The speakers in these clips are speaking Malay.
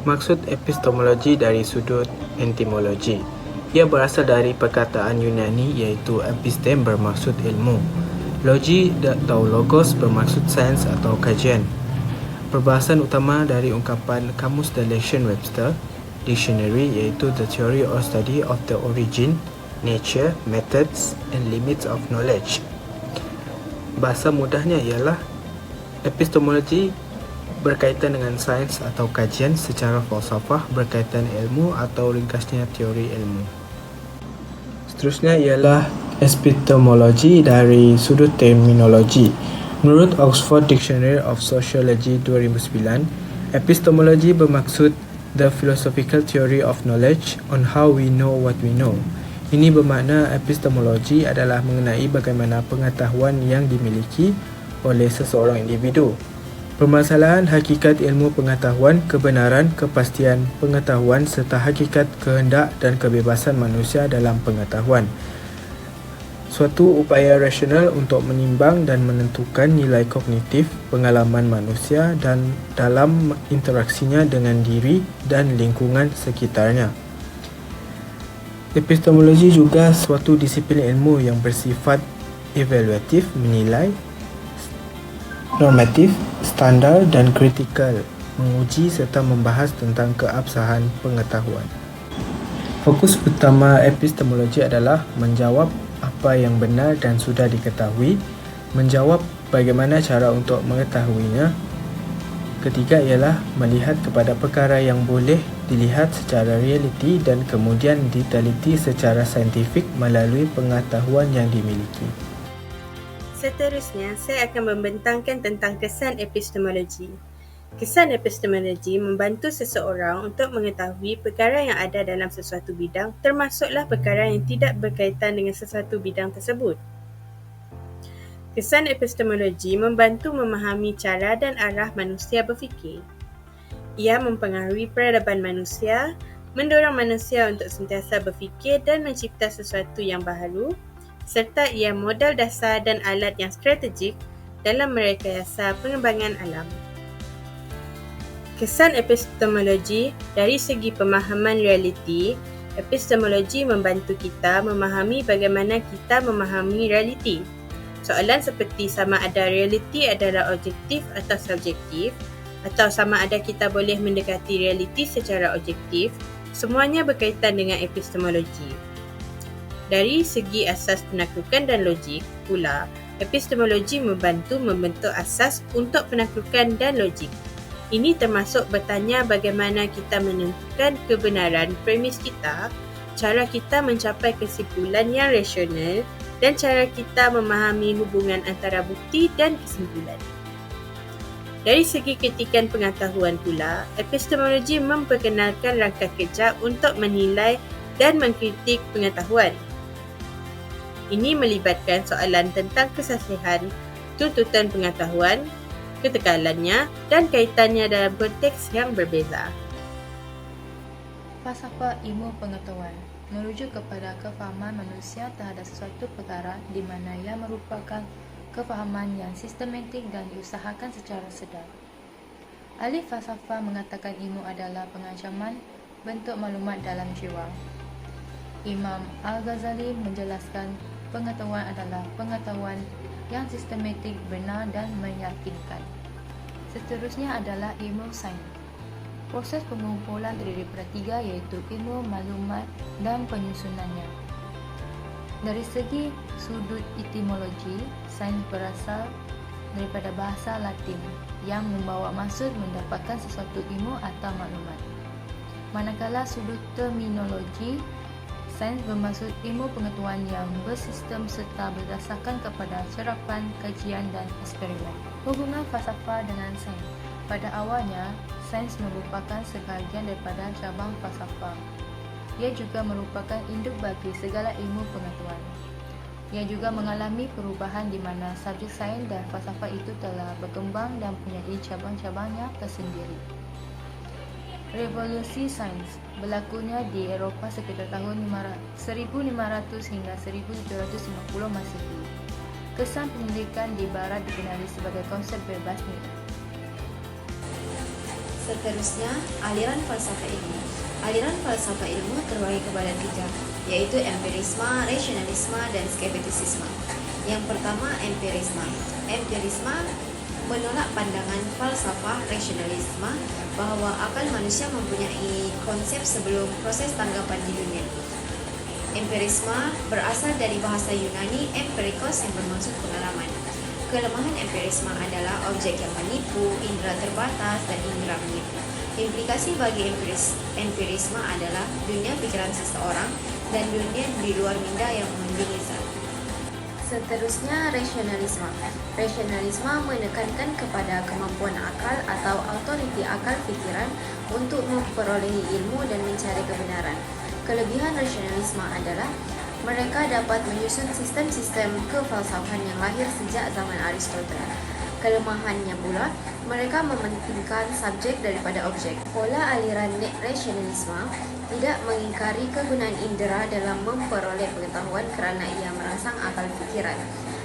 Maksud epistemologi dari sudut etimologi. Ia berasal dari perkataan Yunani iaitu epistem bermaksud ilmu. Logi atau logos bermaksud sains atau kajian. Perbahasan utama dari ungkapan Kamus Delection Webster Dictionary iaitu the theory or study of the origin, nature, methods and limits of knowledge. Bahasa mudahnya ialah epistemologi berkaitan dengan sains atau kajian secara falsafah berkaitan ilmu atau ringkasnya teori ilmu. Seterusnya ialah epistemologi dari sudut terminologi. Menurut Oxford Dictionary of Sociology 2009, epistemologi bermaksud the philosophical theory of knowledge on how we know what we know. Ini bermakna epistemologi adalah mengenai bagaimana pengetahuan yang dimiliki oleh seseorang individu. Permasalahan hakikat ilmu pengetahuan, kebenaran, kepastian pengetahuan serta hakikat kehendak dan kebebasan manusia dalam pengetahuan. Suatu upaya rasional untuk menimbang dan menentukan nilai kognitif pengalaman manusia dan dalam interaksinya dengan diri dan lingkungan sekitarnya. Epistemologi juga suatu disiplin ilmu yang bersifat evaluatif, menilai, normatif, standar dan kritikal, menguji serta membahas tentang keabsahan pengetahuan. Fokus utama epistemologi adalah menjawab apa yang benar dan sudah diketahui, menjawab bagaimana cara untuk mengetahuinya. Ketiga ialah melihat kepada perkara yang boleh dilihat secara realiti dan kemudian diteliti secara saintifik melalui pengetahuan yang dimiliki. Seterusnya, saya akan membentangkan tentang kesan epistemologi. Kesan epistemologi membantu seseorang untuk mengetahui perkara yang ada dalam sesuatu bidang, termasuklah perkara yang tidak berkaitan dengan sesuatu bidang tersebut. Kesan epistemologi membantu memahami cara dan arah manusia berfikir. Ia mempengaruhi peradaban manusia, mendorong manusia untuk sentiasa berfikir dan mencipta sesuatu yang baharu, serta ia modal dasar dan alat yang strategik dalam merekayasa pengembangan alam. Kesan epistemologi dari segi pemahaman realiti. Epistemologi membantu kita memahami bagaimana kita memahami realiti. Soalan seperti sama ada realiti adalah objektif atau subjektif, atau sama ada kita boleh mendekati realiti secara objektif, semuanya berkaitan dengan epistemologi. Dari segi asas penaklukan dan logik pula, epistemologi membantu membentuk asas untuk penaklukan dan logik. Ini termasuk bertanya bagaimana kita menentukan kebenaran premis kita, cara kita mencapai kesimpulan yang rasional dan cara kita memahami hubungan antara bukti dan kesimpulan. Dari segi kritikan pengetahuan pula, epistemologi memperkenalkan rangka kerja untuk menilai dan mengkritik pengetahuan. Ini melibatkan soalan tentang kesasihan, tuntutan pengetahuan, ketekalannya dan kaitannya dalam konteks yang berbeza. Falsafah ilmu pengetahuan merujuk kepada kefahaman manusia terhadap sesuatu perkara di mana ia merupakan kefahaman yang sistematik dan diusahakan secara sedar. Ahli falsafah mengatakan ilmu adalah pengancaman bentuk maklumat dalam jiwa. Imam Al-Ghazali menjelaskan pengetahuan adalah pengetahuan yang sistematik, benar dan meyakinkan. Seterusnya adalah ilmu sains. Proses pengumpulan terdiri daripada tiga iaitu ilmu maklumat dan penyusunannya. Dari segi sudut etimologi, sains berasal daripada bahasa Latin yang membawa maksud mendapatkan sesuatu ilmu atau maklumat. Manakala sudut terminologi, sains bermaksud ilmu pengetahuan yang bersistem serta berdasarkan kepada serapan, kajian dan eksperimen. Hubungan falsafah dengan sains. Pada awalnya, sains merupakan sebahagian daripada cabang falsafah. Ia juga merupakan induk bagi segala ilmu pengetahuan. Ia juga mengalami perubahan di mana subjek sains dan falsafah itu telah berkembang dan mempunyai cabang-cabangnya tersendiri. Revolusi sains berlakunya di Eropah sekitar tahun 1500 hingga 1750 Masehi. Kesan penyelidikan di barat dikenali sebagai konsep bebas nilai. Seterusnya, aliran falsafah ilmu. Aliran falsafah ilmu terbagi kepada 3, yaitu empirisme, rasionalisme, dan skeptisisme. Yang pertama, empirisme. Empirisme menolak pandangan falsafah rasionalisme bahawa akal manusia mempunyai konsep sebelum proses tanggapan di dunia. Empirisme berasal dari bahasa Yunani empirikos yang bermaksud pengalaman. Kelemahan empirisme adalah objek yang menipu, indera terbatas, dan indera menipu. Implikasi bagi empirisme adalah dunia pikiran seseorang dan dunia di luar minda yang membimbingi zat. Seterusnya, rasionalisme. Rasionalisme menekankan kepada kemampuan akal atau autoriti akal fikiran untuk memperolehi ilmu dan mencari kebenaran. Kelebihan rasionalisme adalah mereka dapat menyusun sistem-sistem kefalsafan yang lahir sejak zaman Aristoteles. Kelemahannya pula, mereka mementingkan subjek daripada objek. Pola aliran rasionalisme tidak mengingkari kegunaan indera dalam memperoleh pengetahuan kerana ia merangsang akal fikiran.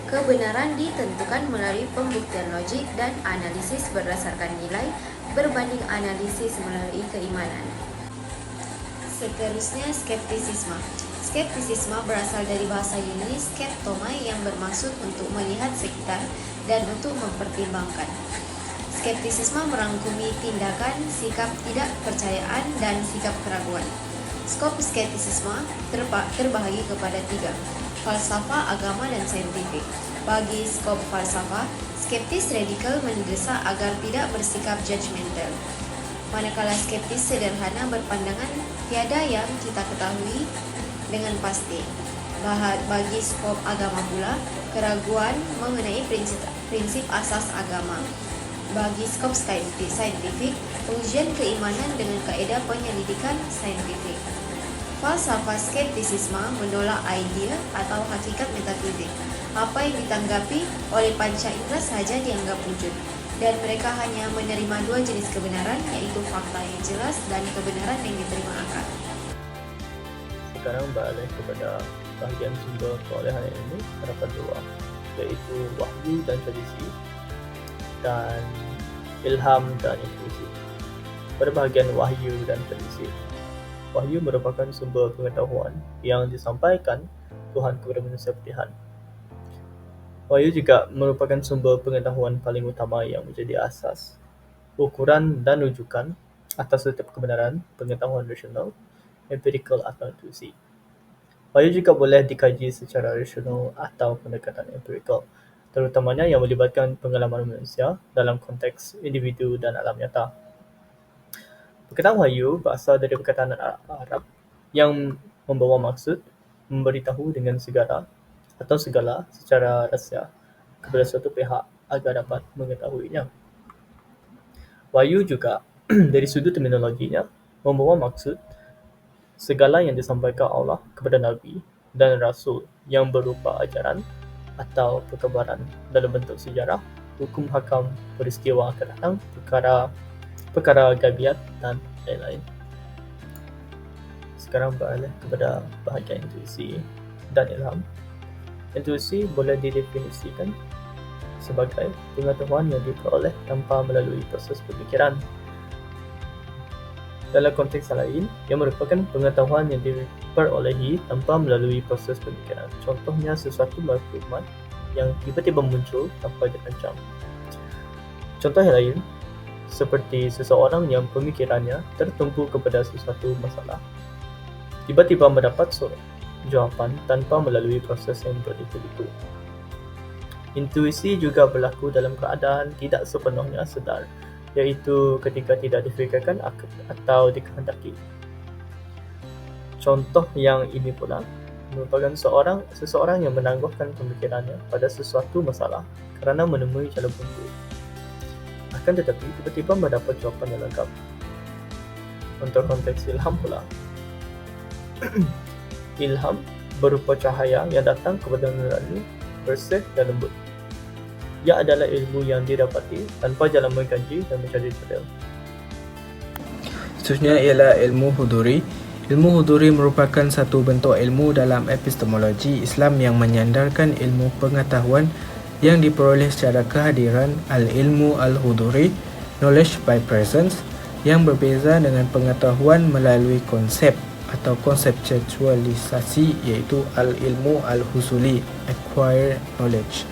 Kebenaran ditentukan melalui pembuktian logik dan analisis berdasarkan nilai berbanding analisis melalui keimanan. Seterusnya, skeptisisme. Skeptisisme berasal dari bahasa Yunani skeptomai yang bermaksud untuk melihat sekitar dan untuk mempertimbangkan. Skeptisisme merangkumi tindakan, sikap tidak percayaan, dan sikap keraguan. Skop skeptisisme terbahagi kepada 3, falsafah, agama, dan saintifik. Bagi skop falsafah, skeptis radikal mendesak agar tidak bersikap judgmental. Manakala skeptis sederhana berpandangan tiada yang kita ketahui dengan pasti. Bagi skop agama pula, keraguan mengenai prinsip asas agama. Bagi skop saintifik, pengujian keimanan dengan kaedah penyelidikan saintifik. Falsafah skeptisisme menolak idea atau hakikat metafizik. Apa yang ditanggapi oleh panca indera sahaja dianggap wujud, dan mereka hanya menerima 2 jenis kebenaran, iaitu fakta yang jelas dan kebenaran yang diterima akal. Sekarang beralih kepada bahagian sumber perolehan ilmu terdapat 2, iaitu wahyu dan tradisi, dan ilham dan intuisi. Pada bahagian wahyu dan tradisi, wahyu merupakan sumber pengetahuan yang disampaikan Tuhan kepada manusia pilihan. Wahyu juga merupakan sumber pengetahuan paling utama yang menjadi asas, ukuran dan rujukan atas setiap kebenaran pengetahuan rasional, empirikal atau intuisi. Wahyu juga boleh dikaji secara rasional atau pendekatan empirikal, terutamanya yang melibatkan pengalaman manusia dalam konteks individu dan alam nyata. Perkataan wahyu berasal dari perkataan Arab yang membawa maksud memberitahu dengan segala atau segala secara rahsia kepada suatu pihak agar dapat mengetahuinya. Wahyu juga dari sudut terminologinya membawa maksud segala yang disampaikan Allah kepada Nabi dan Rasul yang berupa ajaran atau perkabaran dalam bentuk sejarah, hukum hakam, peristiwa akan datang, perkara gabiat dan lain-lain. Sekarang beralih kepada bahagian intuisi dan ilham. Intuisi boleh didefinisikan sebagai pengetahuan yang diperoleh tanpa melalui proses pemikiran. Dalam konteks lain, ia merupakan pengetahuan yang diperolehi tanpa melalui proses pemikiran. Contohnya, sesuatu maklumat yang tiba-tiba muncul tanpa dirancang. Contoh yang lain, seperti seseorang yang pemikirannya tertumpu kepada sesuatu masalah, tiba-tiba mendapat jawapan tanpa melalui proses yang berliku-liku. Intuisi juga berlaku dalam keadaan tidak sepenuhnya sedar, iaitu ketika tidak difikirkan atau dikehendaki. Contoh yang ini pula merupakan seseorang yang menangguhkan pemikirannya pada sesuatu masalah kerana menemui jalan buntu. Akan tetapi tiba-tiba mendapat jawapan yang lengkap. Untuk konteks ilham pula, ilham berupa cahaya yang datang kepada nurani, bersih dan lembut. Ia adalah ilmu yang didapati tanpa jalan mengkaji dan mencari dalil. Seterusnya ialah ilmu huduri. Ilmu huduri merupakan satu bentuk ilmu dalam epistemologi Islam yang menyandarkan ilmu pengetahuan yang diperoleh secara kehadiran, al-ilmu al-huduri, knowledge by presence, yang berbeza dengan pengetahuan melalui konsep atau konseptualisasi, iaitu al-ilmu al-husuli, acquired knowledge.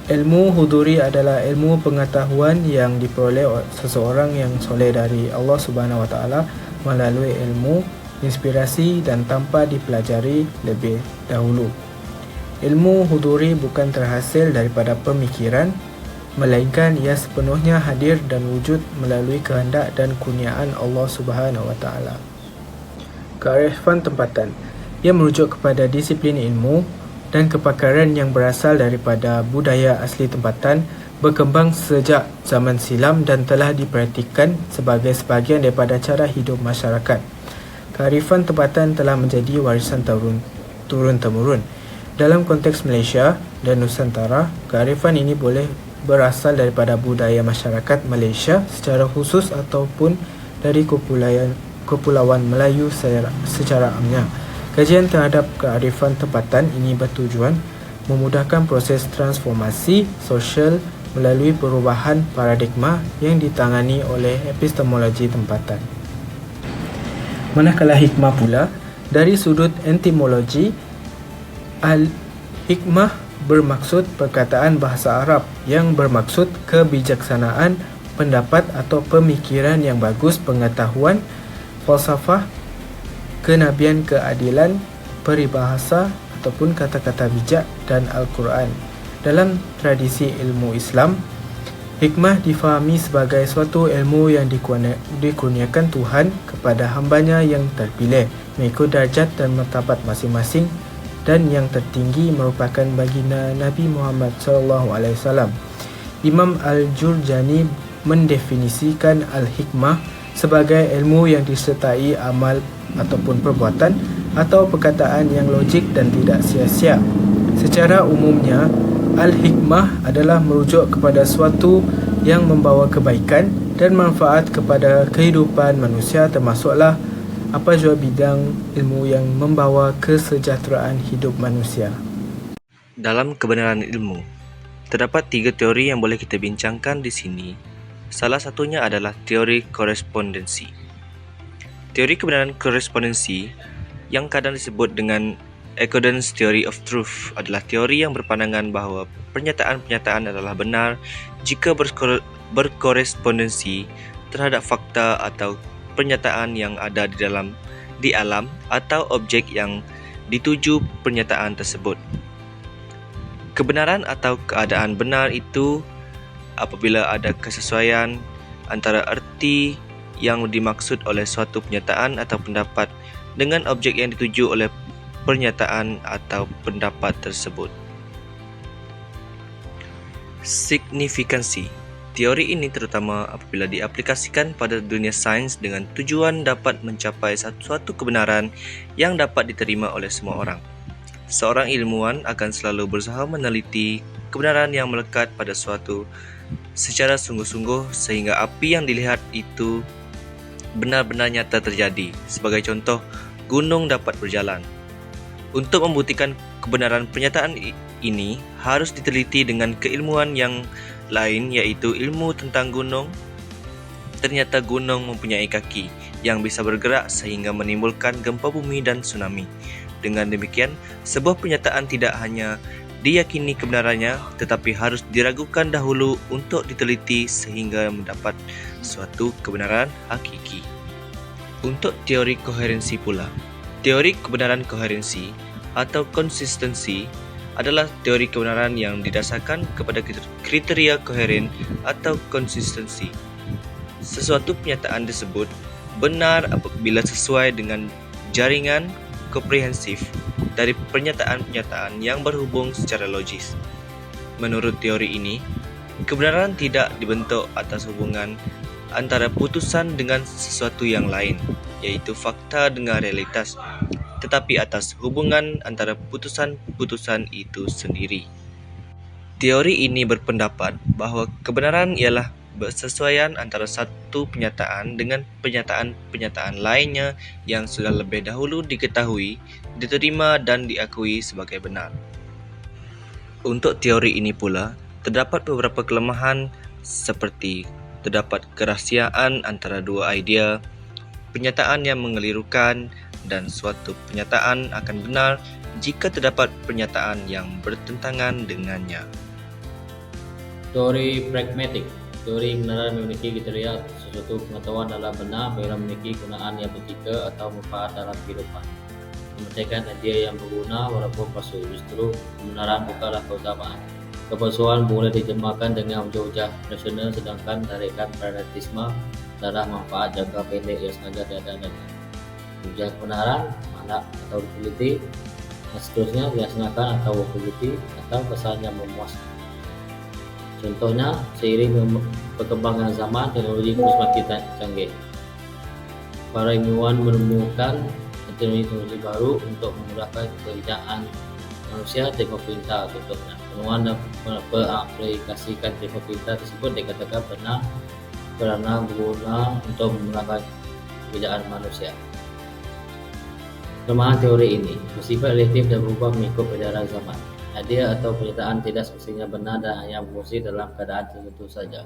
Ilmu huduri adalah ilmu pengetahuan yang diperoleh seseorang yang soleh dari Allah Subhanahu Wa Taala melalui ilmu, inspirasi dan tanpa dipelajari lebih dahulu. Ilmu huduri bukan terhasil daripada pemikiran, melainkan ia sepenuhnya hadir dan wujud melalui kehendak dan kurniaan Allah Subhanahu Wa Taala. Kearifan tempatan, ia merujuk kepada disiplin ilmu dan kepakaran yang berasal daripada budaya asli tempatan, berkembang sejak zaman silam dan telah diperhatikan sebagai sebahagian daripada cara hidup masyarakat. Kearifan tempatan telah menjadi warisan turun-temurun. Dalam konteks Malaysia dan Nusantara, kearifan ini boleh berasal daripada budaya masyarakat Malaysia secara khusus ataupun dari Kepulauan Melayu secara amnya. Kajian terhadap kearifan tempatan ini bertujuan memudahkan proses transformasi sosial melalui perubahan paradigma yang ditangani oleh epistemologi tempatan. Manakala hikmah pula, dari sudut etimologi, al-hikmah bermaksud perkataan bahasa Arab yang bermaksud kebijaksanaan, pendapat atau pemikiran yang bagus, pengetahuan, falsafah, kenabian, keadilan, peribahasa ataupun kata-kata bijak dan Al-Quran. Dalam tradisi ilmu Islam, hikmah difahami sebagai suatu ilmu yang dikurniakan Tuhan kepada hambanya yang terpilih mengikut darjat dan martabat masing-masing, dan yang tertinggi merupakan baginda Nabi Muhammad SAW. Imam Al-Jurjani mendefinisikan al-hikmah sebagai ilmu yang disertai amal ataupun perbuatan atau perkataan yang logik dan tidak sia-sia. Secara umumnya, al-hikmah adalah merujuk kepada suatu yang membawa kebaikan dan manfaat kepada kehidupan manusia, termasuklah apa jua bidang ilmu yang membawa kesejahteraan hidup manusia. Dalam kebenaran ilmu, terdapat 3 teori yang boleh kita bincangkan di sini. Salah satunya adalah teori korespondensi. Teori kebenaran korespondensi yang kadang disebut dengan accordance theory of truth adalah teori yang berpandangan bahawa pernyataan-pernyataan adalah benar jika berkorespondensi terhadap fakta atau pernyataan yang ada di alam atau objek yang dituju pernyataan tersebut. Kebenaran atau keadaan benar itu apabila ada kesesuaian antara erti yang dimaksud oleh suatu pernyataan atau pendapat dengan objek yang dituju oleh pernyataan atau pendapat tersebut. Signifikansi. Teori ini terutama apabila diaplikasikan pada dunia sains dengan tujuan dapat mencapai suatu kebenaran yang dapat diterima oleh semua orang. Seorang ilmuwan akan selalu berusaha meneliti kebenaran yang melekat pada suatu secara sungguh-sungguh sehingga api yang dilihat itu benar-benar nyata terjadi. Sebagai contoh, gunung dapat berjalan. Untuk membuktikan kebenaran pernyataan ini harus diteliti dengan keilmuan yang lain, iaitu ilmu tentang gunung. Ternyata gunung mempunyai kaki yang bisa bergerak sehingga menimbulkan gempa bumi dan tsunami. Dengan demikian, sebuah pernyataan tidak hanya diyakini kebenarannya tetapi harus diragukan dahulu untuk diteliti sehingga mendapat suatu kebenaran hakiki. Untuk teori koherensi pula, teori kebenaran koherensi atau konsistensi adalah teori kebenaran yang didasarkan kepada kriteria koheren atau konsistensi. Sesuatu pernyataan tersebut benar apabila sesuai dengan jaringan komprehensif dari pernyataan-pernyataan yang berhubung secara logis. Menurut teori ini, kebenaran tidak dibentuk atas hubungan antara putusan dengan sesuatu yang lain, yaitu fakta dengan realitas, tetapi atas hubungan antara putusan-putusan itu sendiri. Teori ini berpendapat bahawa kebenaran ialah bersesuaian antara satu pernyataan dengan pernyataan-pernyataan lainnya yang sudah lebih dahulu diketahui, diterima dan diakui sebagai benar. Untuk teori ini pula, terdapat beberapa kelemahan seperti terdapat kerahsiaan antara dua idea, pernyataan yang mengelirukan, dan suatu pernyataan akan benar jika terdapat pernyataan yang bertentangan dengannya. Teori pragmatik. Teori kebenaran memiliki kriteria sesuatu pengetahuan adalah benar bila memiliki gunaan yang bertiga atau manfaat dalam kehidupan. Memetikkan idea yang berguna walaupun palsu. Justru kebenaran bukanlah keutamaan. Kepalsuan boleh diterjemahkan dengan hujah-hujah rasional, sedangkan tarikan pragmatisme adalah manfaat jangka pendek yang sengaja diada-adakan. Hujah kebenaran, mandat atau utility, dan seterusnya dilaksanakan atau utility atau kesan yang memuaskan. Contohnya, seiring perkembangan zaman, teknologi semakin canggih. Para ilmuwan menemukan teknologi baru untuk memudahkan pekerjaan manusia teknologi pintar. Contohnya, penemuan dan mengaplikasikan teknologi pintar tersebut dikatakan benar kerana berguna untuk memudahkan pekerjaan manusia. Kelemahan teori ini bersifat relatif dan berubah mengikut peredaran zaman. Idea atau pernyataan tidak semestinya benar dan hanya berfungsi dalam keadaan tertentu saja.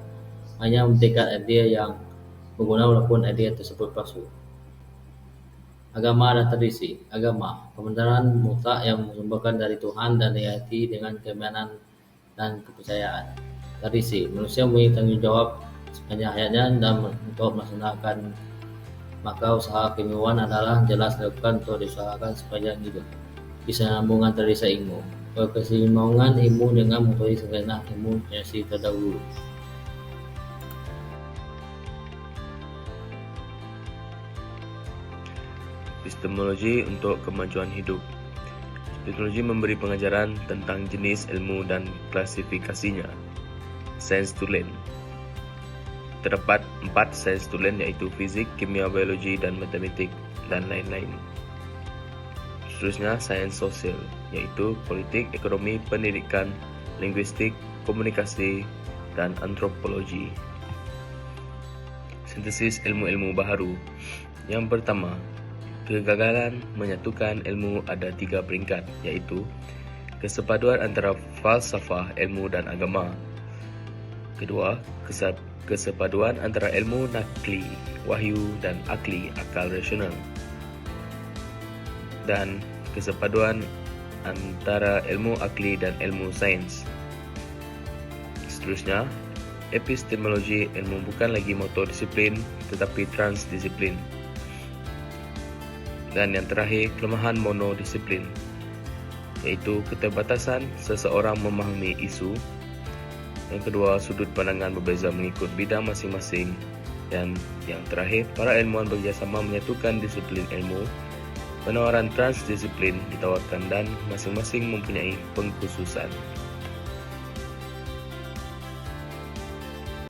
Hanya memetikkan idea yang berguna walaupun idea tersebut palsu. Agama dan tradisi. Agama, kebenaran mutlak yang bersumberkan dari Tuhan dan diyakini dengan keimanan dan kepercayaan. Tradisi, manusia mempunyai tanggungjawab sepanjang hayatnya dan untuk melaksanakan, maka usaha keilmuan adalah jelas dilakukan untuk diusahakan sepanjang hidup. Kesinambungan tradisi ilmu. Kesinambungan ilmu dengan metode segenap ilmu generasi terdahulu. Epistemologi untuk kemajuan hidup. Epistemologi memberi pengajaran tentang jenis ilmu dan klasifikasinya. Sains tulen. Terdapat 4 sains tulen iaitu fizik, kimia, biologi, dan matematik, dan lain-lain. Seterusnya, sains sosial, iaitu politik, ekonomi, pendidikan, linguistik, komunikasi, dan antropologi. Sintesis ilmu-ilmu baharu. Yang pertama, kegagalan menyatukan ilmu ada 3 peringkat, iaitu kesepaduan antara falsafah, ilmu, dan agama. Kedua, kesepaduan antara ilmu nakli, wahyu, dan akli, akal rasional. Dan kesepaduan antara ilmu akli dan ilmu sains. Seterusnya, epistemologi, ilmu bukan lagi monodisiplin tetapi transdisiplin. Dan yang terakhir, kelemahan monodisiplin, iaitu keterbatasan seseorang memahami isu. Yang kedua, sudut pandangan berbeza mengikut bidang masing-masing. Dan yang terakhir, para ilmuwan bekerjasama menyatukan disiplin ilmu. Penawaran transdisiplin ditawarkan dan masing-masing mempunyai pengkhususan.